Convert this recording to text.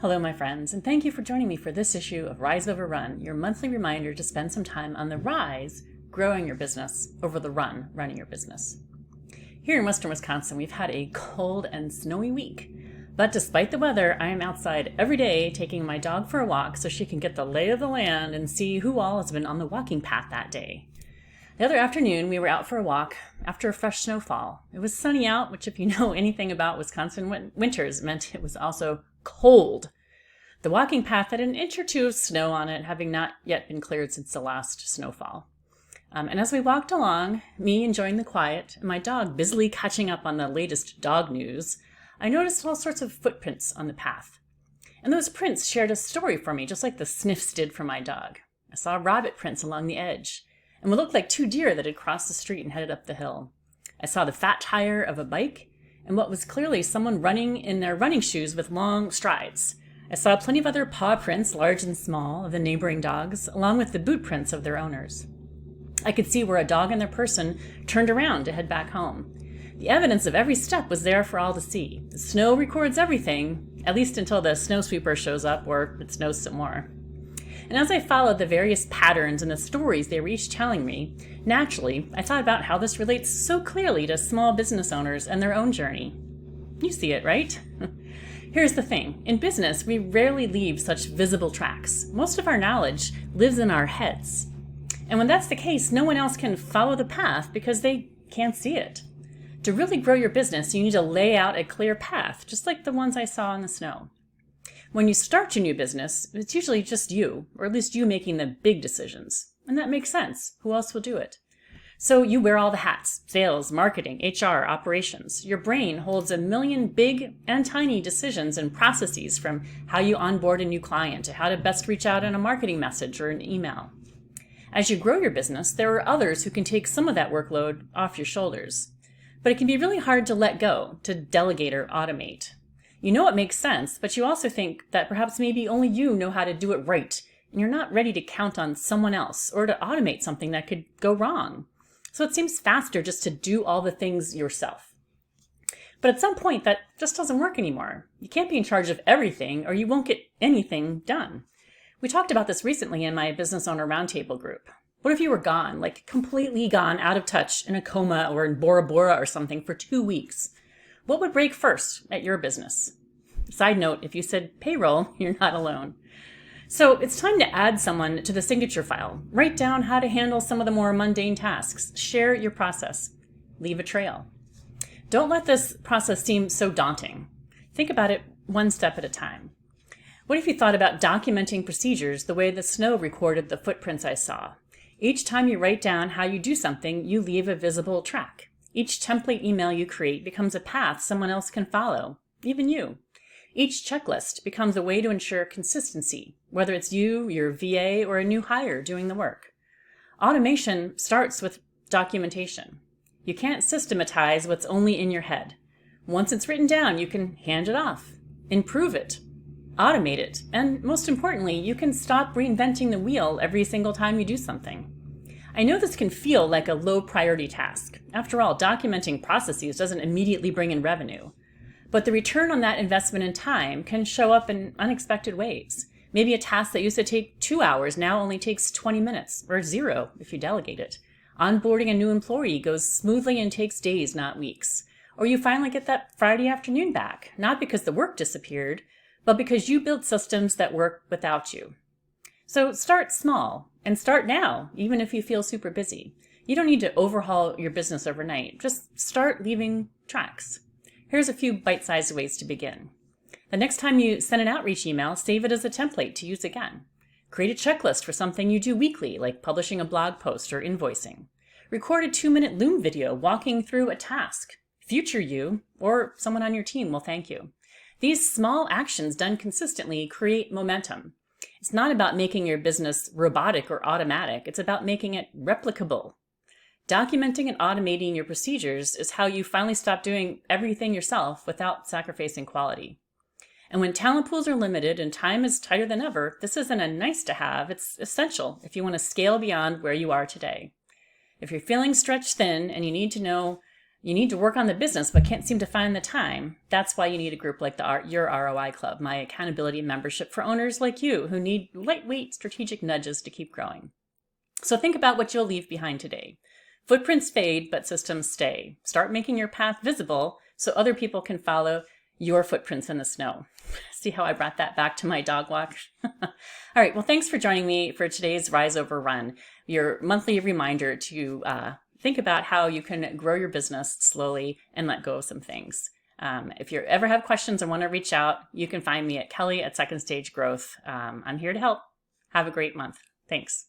Hello, my friends, and thank you for joining me for this issue of Rise Over Run, your monthly reminder to spend some time on the rise, growing your business, over the run, running your business. Here in western Wisconsin, we've had a cold and snowy week. But despite the weather, I am outside every day taking my dog for a walk so she can get the lay of the land and see who all has been on the walking path that day. The other afternoon, we were out for a walk after a fresh snowfall. It was sunny out, which if you know anything about Wisconsin winters meant it was also cold. The walking path had an inch or two of snow on it, having not yet been cleared since the last snowfall. And as we walked along, me enjoying the quiet, and my dog busily catching up on the latest dog news, I noticed all sorts of footprints on the path. And those prints shared a story for me, just like the sniffs did for my dog. I saw rabbit prints along the edge, and what looked like two deer that had crossed the street and headed up the hill. I saw the fat tire of a bike, and what was clearly someone running in their running shoes with long strides. I saw plenty of other paw prints, large and small, of the neighboring dogs, along with the boot prints of their owners. I could see where a dog and their person turned around to head back home. The evidence of every step was there for all to see. The snow records everything, at least until the snow sweeper shows up or it snows some more. And as I followed the various patterns and the stories they were each telling me, naturally, I thought about how this relates so clearly to small business owners and their own journey. You see it, right? Here's the thing. In business, we rarely leave such visible tracks. Most of our knowledge lives in our heads. And when that's the case, no one else can follow the path because they can't see it. To really grow your business, you need to lay out a clear path, just like the ones I saw in the snow. When you start your new business, it's usually just you, or at least you making the big decisions. And that makes sense. Who else will do it? So you wear all the hats: sales, marketing, HR, operations. Your brain holds a million big and tiny decisions and processes, from how you onboard a new client to how to best reach out in a marketing message or an email. As you grow your business, there are others who can take some of that workload off your shoulders. But it can be really hard to let go, to delegate or automate. You know it makes sense, but you also think that perhaps maybe only you know how to do it right, and you're not ready to count on someone else or to automate something that could go wrong. So it seems faster just to do all the things yourself. But at some point, that just doesn't work anymore. You can't be in charge of everything, or you won't get anything done. We talked about this recently in my Business Owner Roundtable group. What if you were gone, like completely gone, out of touch, in a coma or in Bora Bora or something for 2 weeks? What would break first at your business? Side note, if you said payroll, you're not alone. So it's time to add someone to the signature file. Write down how to handle some of the more mundane tasks. Share your process. Leave a trail. Don't let this process seem so daunting. Think about it one step at a time. What if you thought about documenting procedures the way the snow recorded the footprints I saw? Each time you write down how you do something, you leave a visible track. Each template email you create becomes a path someone else can follow, even you. Each checklist becomes a way to ensure consistency, whether it's you, your VA, or a new hire doing the work. Automation starts with documentation. You can't systematize what's only in your head. Once it's written down, you can hand it off, improve it, automate it, and most importantly, you can stop reinventing the wheel every single time you do something. I know this can feel like a low priority task. After all, documenting processes doesn't immediately bring in revenue. But the return on that investment in time can show up in unexpected ways. Maybe a task that used to take 2 hours now only takes 20 minutes, or 0 if you delegate it. Onboarding a new employee goes smoothly and takes days, not weeks. Or you finally get that Friday afternoon back, not because the work disappeared, but because you built systems that work without you. So start small, and start now, even if you feel super busy. You don't need to overhaul your business overnight. Just start leaving tracks. Here's a few bite-sized ways to begin. The next time you send an outreach email, save it as a template to use again. Create a checklist for something you do weekly, like publishing a blog post or invoicing. Record a 2-minute Loom video walking through a task. Future you, or someone on your team, will thank you. These small actions done consistently create momentum. It's not about making your business robotic or automatic. It's about making it replicable. Documenting and automating your procedures is how you finally stop doing everything yourself without sacrificing quality. And when talent pools are limited and time is tighter than ever, this isn't a nice to have, it's essential if you want to scale beyond where you are today. If you're feeling stretched thin and you need to know you need to work on the business but can't seem to find the time. That's why you need a group like your ROI Club, my accountability membership for owners like you who need lightweight strategic nudges to keep growing. So think about what you'll leave behind today. Footprints fade, but systems stay. Start making your path visible so other people can follow your footprints in the snow. See how I brought that back to my dog walk? All right, well, thanks for joining me for today's Rise Over Run, your monthly reminder to think about how you can grow your business slowly and let go of some things. If you ever have questions and want to reach out, you can find me at Kelly at Second Stage Growth. I'm here to help. Have a great month. Thanks.